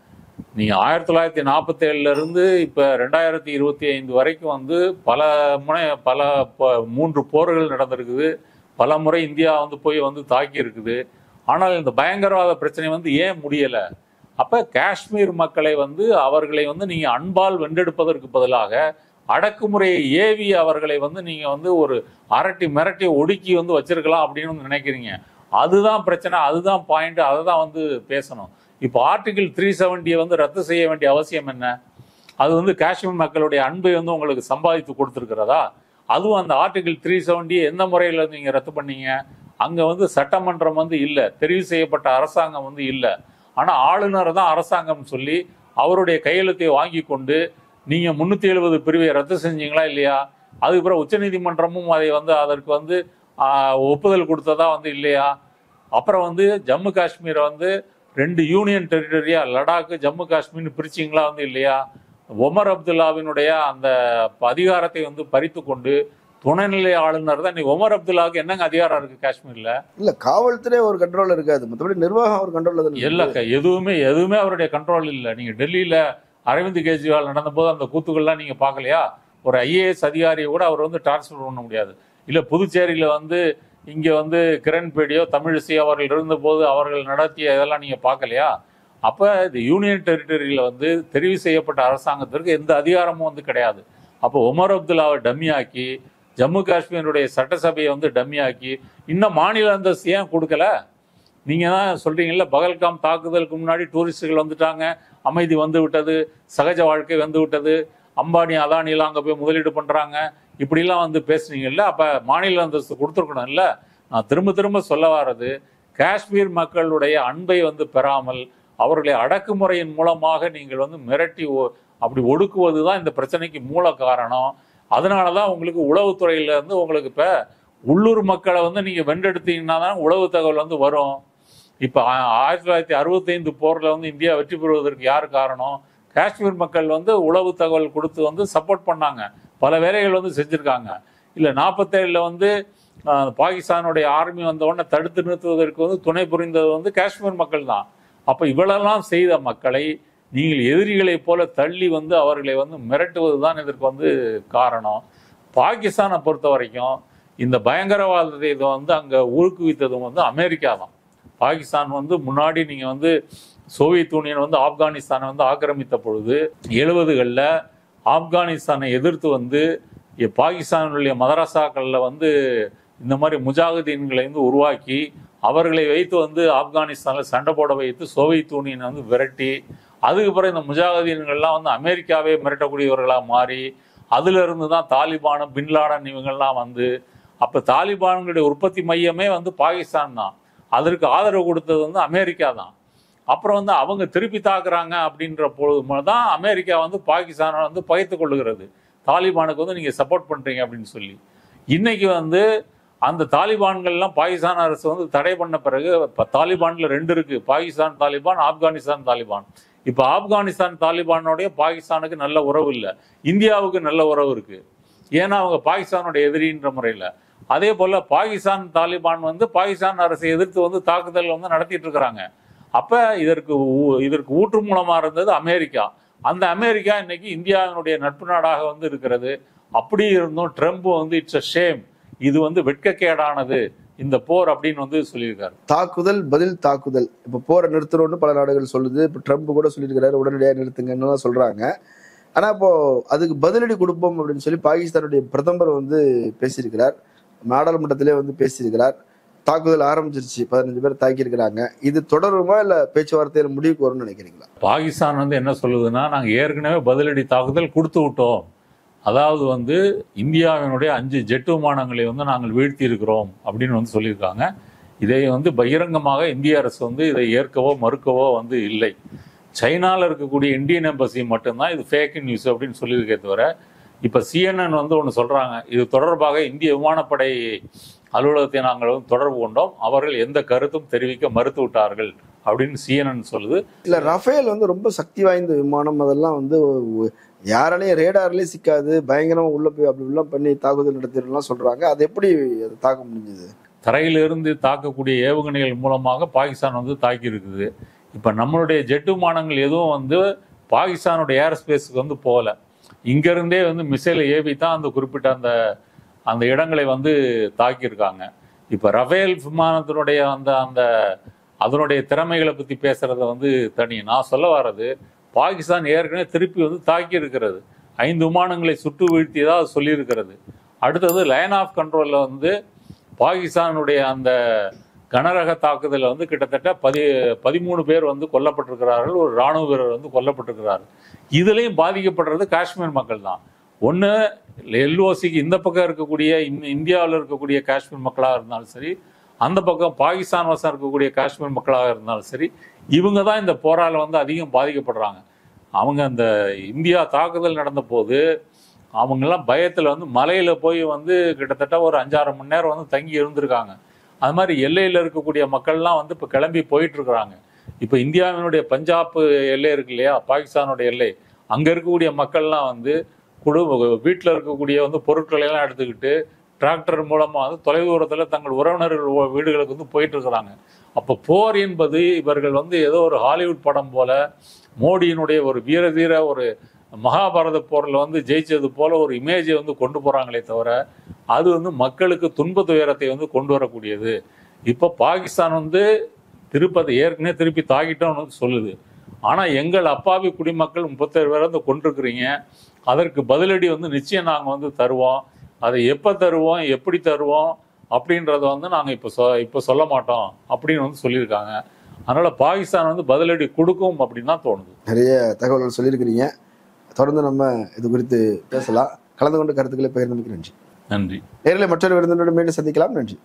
1947 இப்போ 2025 வரைக்கும் வந்து பல 3 போர்கள் நடந்திருக்குது. பல முறை இந்தியா வந்து போய் வந்து தாக்கி இருக்குது. ஆனால் இந்த பயங்கரவாத பிரச்சனை வந்து ஏன் முடியலை? அப்போ காஷ்மீர் மக்களை வந்து அவர்களை வந்து நீங்கள் அன்பால் வென்றெடுப்பதற்கு பதிலாக அடக்குமுறையை ஏவி அவர்களை வந்து நீங்கள் வந்து ஒரு அரட்டி மிரட்டி ஒடுக்கி வந்து வச்சிருக்கலாம் அப்படின்னு வந்து நினைக்கிறீங்க. அதுதான் பிரச்சனை, அதுதான் பாயிண்ட், அதை தான் வந்து பேசணும். இப்போ ஆர்டிகிள் 370 வந்து ரத்து செய்ய வேண்டிய அவசியம் என்ன? அது வந்து காஷ்மீர் மக்களுடைய அன்பை வந்து உங்களுக்கு சம்பாதித்து கொடுத்துருக்கிறதா? அதுவும் அந்த ஆர்டிகிள் 370 எந்த முறையில் நீங்கள் ரத்து பண்ணீங்க? அங்கே வந்து சட்டமன்றம் வந்து இல்லை, தெரிவு செய்யப்பட்ட அரசாங்கம் வந்து இல்லை. ஆனால் ஆளுநர் தான் அரசாங்கம் சொல்லி அவருடைய கையெழுத்தை வாங்கி கொண்டு நீங்கள் 370 பிரிவை ரத்து செஞ்சீங்களா இல்லையா? அதுக்கப்புறம் உச்சநீதிமன்றமும் அதை வந்து அதற்கு வந்து ஒப்புதல் கொடுத்ததா வந்து இல்லையா? அப்புறம் வந்து ஜம்மு காஷ்மீரை வந்து 2 யூனியன் டெரிட்டரியா லடாக் ஜம்மு காஷ்மீர்னு பிரிச்சிங்களா வந்து இல்லையா? ஒமர் அப்துல்லாவினுடைய அந்த அதிகாரத்தை வந்து பறித்து கொண்டு துணைநிலை ஆளுநர் தான். ஒமர் அப்துல்லாவுக்கு என்னங்க அதிகாரம் இருக்கு காஷ்மீர்ல? இல்ல, காவல்துறை ஒரு கண்ட்ரோல் இருக்காது, மற்றபடி நிர்வாகம் ஒரு கண்ட்ரோல் இல்ல. எதுவுமே அவருடைய கண்ட்ரோல் இல்லை. நீங்க டெல்லியில அரவிந்த் கெஜ்ரிவால் நடந்த போது அந்த கூத்துக்கள்லாம் நீங்க பார்க்கலையா? ஒரு IAS அதிகாரியை கூட அவர் வந்து டிரான்ஸ்ஃபர் பண்ண முடியாது. இல்ல புதுச்சேரியில வந்து இங்க வந்து கிரண் பேடியோ தமிழிசை அவர்கள் இருந்தபோது அவர்கள் நடத்திய இதெல்லாம் நீங்க பார்க்கலையா? அப்ப இந்த யூனியன் டெரிட்டரியில வந்து தெரிவு செய்யப்பட்ட அரசாங்கத்திற்கு எந்த அதிகாரமும் வந்து கிடையாது. அப்போ ஒமர் அப்துல்லாவை டம்மியாக்கி ஜம்மு காஷ்மீருடைய சட்டசபையை வந்து டம்மியாக்கி இன்னும் மாநில அந்தஸ்து ஏன் கொடுக்கல? நீங்க தான் சொல்றீங்கல்ல, பகல்காம் தாக்குதலுக்கு முன்னாடி டூரிஸ்டுகள் வந்துட்டாங்க, அமைதி வந்து விட்டது, சகஜ வாழ்க்கை வந்து விட்டது, அம்பானி அதானிலாம் அங்கே போய் முதலீடு பண்றாங்க, இப்படிலாம் வந்து பேசுனீங்கல்ல. அப்ப மாநில அந்தஸ்து கொடுத்துருக்கணும் இல்ல? நான் திரும்ப சொல்ல வர்றது, காஷ்மீர் மக்களுடைய அன்பை வந்து பெறாமல் அவர்களை அடக்குமுறையின் மூலமாக நீங்கள் வந்து மிரட்டி அப்படி ஒடுக்குவது தான் இந்த பிரச்சனைக்கு மூல காரணம். அதனாலதான் உங்களுக்கு உளவுத்துறையில இருந்து உங்களுக்கு இப்ப உள்ளூர் மக்களை வந்து நீங்க வென்றெடுத்தீங்கன்னா தான் உளவு தகவல் வந்து வரும். இப்ப 1965 போர்ல வந்து இந்தியா வெற்றி பெறுவதற்கு யார் காரணம்? காஷ்மீர் மக்கள் வந்து உளவு தகவல் கொடுத்து வந்து சப்போர்ட் பண்ணாங்க, பல வேலைகள் வந்து செஞ்சிருக்காங்க. இல்ல 47 வந்து பாகிஸ்தானுடைய ஆர்மி வந்த உடனே தடுத்து நிறுத்துவதற்கு வந்து துணை புரிந்தது வந்து காஷ்மீர் மக்கள் தான். அப்ப இவ்வளெல்லாம் செய்த மக்களை நீங்கள் எதிரிகளை போல தள்ளி வந்து அவர்களை வந்து மிரட்டுவது தான் இதற்கு வந்து காரணம். பாகிஸ்தானை பொறுத்த வரைக்கும் இந்த பயங்கரவாதத்தை இதை வந்து அங்க ஊக்குவித்ததும் வந்து அமெரிக்கா தான். பாகிஸ்தான் வந்து முன்னாடி நீங்க வந்து சோவியத் யூனியன் வந்து ஆப்கானிஸ்தானை வந்து ஆக்கிரமித்த பொழுது 70களில் ஆப்கானிஸ்தானை எதிர்த்து வந்து பாகிஸ்தானுடைய மதரசாக்களில் வந்து இந்த மாதிரி முஜாஹிதீன்களை வந்து உருவாக்கி அவர்களை வைத்து வந்து ஆப்கானிஸ்தானில் சண்டை போட வைத்து சோவியத் யூனியனை வந்து விரட்டி, அதுக்கப்புறம் இந்த முஜாஹிதீன்கள்லாம் வந்து அமெரிக்காவே மிரட்டக்கூடியவர்களாக மாறி அதுல இருந்து தான் தாலிபானும் பின்லாடன் இவங்கெல்லாம் வந்து, அப்ப தாலிபான்களுடைய உற்பத்தி மையமே வந்து பாகிஸ்தான் தான், அதற்கு ஆதரவு கொடுத்தது வந்து அமெரிக்கா தான். அப்புறம் வந்து அவங்க திருப்பி தாக்குறாங்க அப்படின்ற பொழுது தான் அமெரிக்கா வந்து பாகிஸ்தானை வந்து பகைத்து கொள்ளுகிறது, தாலிபானுக்கு வந்து நீங்க சப்போர்ட் பண்றீங்க அப்படின்னு சொல்லி. இன்னைக்கு வந்து அந்த தாலிபான்கள்லாம் பாகிஸ்தான் அரசு வந்து தடை பண்ண பிறகு தாலிபான்ல 2 இருக்கு, பாகிஸ்தான் தாலிபான், ஆப்கானிஸ்தான் தாலிபான். இப்ப ஆப்கானிஸ்தான் தாலிபானோடைய பாகிஸ்தானுக்கு நல்ல உறவு இல்லை, இந்தியாவுக்கு நல்ல உறவு இருக்கு, ஏன்னா அவங்க பாகிஸ்தானுடைய எதிரின்ற முறையில. அதே போல பாகிஸ்தான் தாலிபான் வந்து பாகிஸ்தான் அரசை எதிர்த்து வந்து தாக்குதல் வந்து நடத்திட்டு இருக்கிறாங்க. அப்ப இதற்கு ஊற்று மூலமா இருந்தது அமெரிக்கா. அந்த அமெரிக்கா இன்னைக்கு இந்தியாவினுடைய நட்பு நாடாக வந்து இருக்கிறது. அப்படி இருந்தும் ட்ரம்ப் வந்து இட்ஸ் அ ஷேம், இது வந்து வெட்கக்கேடானது இந்த போர் அப்படின்னு வந்து சொல்லியிருக்காரு. தாக்குதல் பதில் தாக்குதல், இப்ப போரை நிறுத்தணும்னு பல நாடுகள் சொல்லுது. இப்ப ட்ரம்ப் கூட சொல்லியிருக்கிறாரு உடனடியாக நிறுத்துங்கன்னு சொல்றாங்க. ஆனா இப்போ அதுக்கு பதிலடி கொடுப்போம் அப்படின்னு சொல்லி பாகிஸ்தானுடைய பிரதமர் வந்து பேசியிருக்கிறார், நாடாளுமன்றத்திலே வந்து பேசியிருக்கிறார். தாக்குதல் ஆரம்பிச்சிருச்சு, 15 பேர் தாக்கி இருக்கிறாங்க. இது தொடருமா இல்ல பேச்சுவார்த்தையில முடிவுக்கு வரும்னு நினைக்கிறீங்களா? பாகிஸ்தான் வந்து என்ன சொல்லுதுன்னா, நாங்க ஏற்கனவே பதிலடி தாக்குதல் கொடுத்து விட்டோம், அதாவது வந்து இந்தியாவினுடைய 5 ஜெட் விமானங்களை வந்து நாங்கள் வீழ்த்தி இருக்கிறோம் அப்படின்னு வந்து சொல்லியிருக்காங்க. இதை வந்து பகிரங்கமாக இந்திய அரசு வந்து இதை ஏற்கவோ மறுக்கவோ வந்து இல்லை. சைனாவில் இருக்கக்கூடிய இந்தியன் எம்பசி மட்டும்தான் இது ஃபேக் நியூஸ் அப்படின்னு சொல்லியிருக்கே தவிர, இப்போ CNN வந்து ஒன்று சொல்றாங்க, இது தொடர்பாக இந்திய விமானப்படை அலுவலகத்தை நாங்கள் வந்து தொடர்பு கொண்டோம், அவர்கள் எந்த கருத்தும் தெரிவிக்க மறுத்து விட்டார்கள் அப்படின்னு CNN சொல்லுது. இல்ல, ரஃபேல் வந்து ரொம்ப சக்தி வாய்ந்த விமானம், அதெல்லாம் வந்து யாராலையும் ரேடார்லயும் சிக்காது, பயங்கரமா உள்ள போய் அப்படி எல்லாம் பண்ணி தாக்குதல் நடத்திடலாம் சொல்றாங்க. அது எப்படி தாக்க முடிஞ்சது? தரையிலிருந்து தாக்கக்கூடிய ஏவுகணைகள் மூலமாக பாகிஸ்தான் வந்து தாக்கி இருக்குது. இப்போ நம்மளுடைய ஜெட் விமானங்கள் எதுவும் வந்து பாகிஸ்தானுடைய ஏர் ஸ்பேஸுக்கு வந்து போகல. இங்கிருந்தே வந்து மிசைலை ஏவி தான் அந்த குறிப்பிட்ட அந்த இடங்களை வந்து தாக்கியிருக்காங்க. இப்போ ரஃபேல் விமானத்தினுடைய அந்த அதனுடைய திறமைகளை பற்றி பேசுறத வந்து தனி. நான் சொல்ல வர்றது, பாகிஸ்தான் ஏற்கனவே திருப்பி வந்து தாக்கி இருக்கிறது, 5 விமானங்களை சுட்டு வீழ்த்தியதாக சொல்லியிருக்கிறது. அடுத்தது லைன் ஆஃப் கண்ட்ரோலில் வந்து பாகிஸ்தானுடைய அந்த கனரக தாக்குதலில் வந்து கிட்டத்தட்ட 13 பேர் வந்து கொல்லப்பட்டிருக்கிறார்கள், ஒரு இராணுவ வீரர் வந்து கொல்லப்பட்டிருக்கிறார். இதுலேயும் பாதிக்கப்படுறது காஷ்மீர் மக்கள் தான். ஒன்று LOCக்கு இந்த பக்கம் இருக்கக்கூடிய இந்தியாவில் இருக்கக்கூடிய காஷ்மீர் மக்களாக இருந்தாலும் சரி, அந்த பக்கம் பாகிஸ்தான் வசம் இருக்கக்கூடிய காஷ்மீர் மக்களாக இருந்தாலும் சரி, இவங்க தான் இந்த போரால் வந்து அதிகம் பாதிக்கப்படுறாங்க. அவங்க அந்த இந்தியா தாக்குதல் நடந்த போது அவங்கெல்லாம் பயத்தில் வந்து மலையில் போய் வந்து கிட்டத்தட்ட ஒரு 5-6 மணி நேரம் வந்து தங்கி இருந்திருக்காங்க. அது மாதிரி எல்லையில் இருக்கக்கூடிய மக்கள்லாம் வந்து இப்போ கிளம்பி போயிட்டு இருக்கிறாங்க. இப்போ இந்தியாவினுடைய பஞ்சாப் எல்லை இருக்கு இல்லையா, பாகிஸ்தானுடைய எல்லை, அங்கே இருக்கக்கூடிய மக்கள்லாம் வந்து வீட்டில் இருக்கக்கூடிய வந்து பொருட்களை எல்லாம் எடுத்துக்கிட்டு டிராக்டர் மூலமாக வந்து தொலைதூரத்தில் தங்கள் உறவினர்கள் வீடுகளுக்கு வந்து போயிட்டு இருக்கிறாங்க. அப்போ போர் என்பது இவர்கள் வந்து ஏதோ ஒரு ஹாலிவுட் படம் போல, மோடியினுடைய ஒரு வீர ஒரு மகாபாரத போரில் வந்து ஜெயிச்சது போல ஒரு இமேஜை வந்து கொண்டு போகிறாங்களே தவிர, அது வந்து மக்களுக்கு துன்ப துயரத்தை வந்து கொண்டு வரக்கூடியது. இப்போ பாகிஸ்தான் வந்து ஏற்கனவே திருப்பி தாக்கிட்டோம்னு வந்து சொல்லுது. ஆனால் எங்கள் அப்பாவி குடிமக்கள் 37 பேர் வந்து கொண்டிருக்கிறீங்க, அதற்கு பதிலடி வந்து நிச்சயம் நாங்கள் வந்து தருவோம். அதை எப்போ தருவோம், எப்படி தருவோம் அப்படின்றத வந்து நாங்கள் இப்போ சொல்ல மாட்டோம் அப்படின்னு வந்து சொல்லியிருக்காங்க. அதனால் பாகிஸ்தான் வந்து பதிலடி கொடுக்கும் அப்படின்னு தான் தோணுது. நிறைய தகவல்கள் சொல்லியிருக்கிறீங்க. தொடர்ந்து நம்ம இது குறித்து பேசலாம். கலந்து கொண்டு கருத்துக்களை பகிர்ந்தமைக்கு நன்றி. நன்றி. நேரில் மற்றொரு விருந்தினருடன் மீண்டும் சந்திக்கலாம். நன்றி.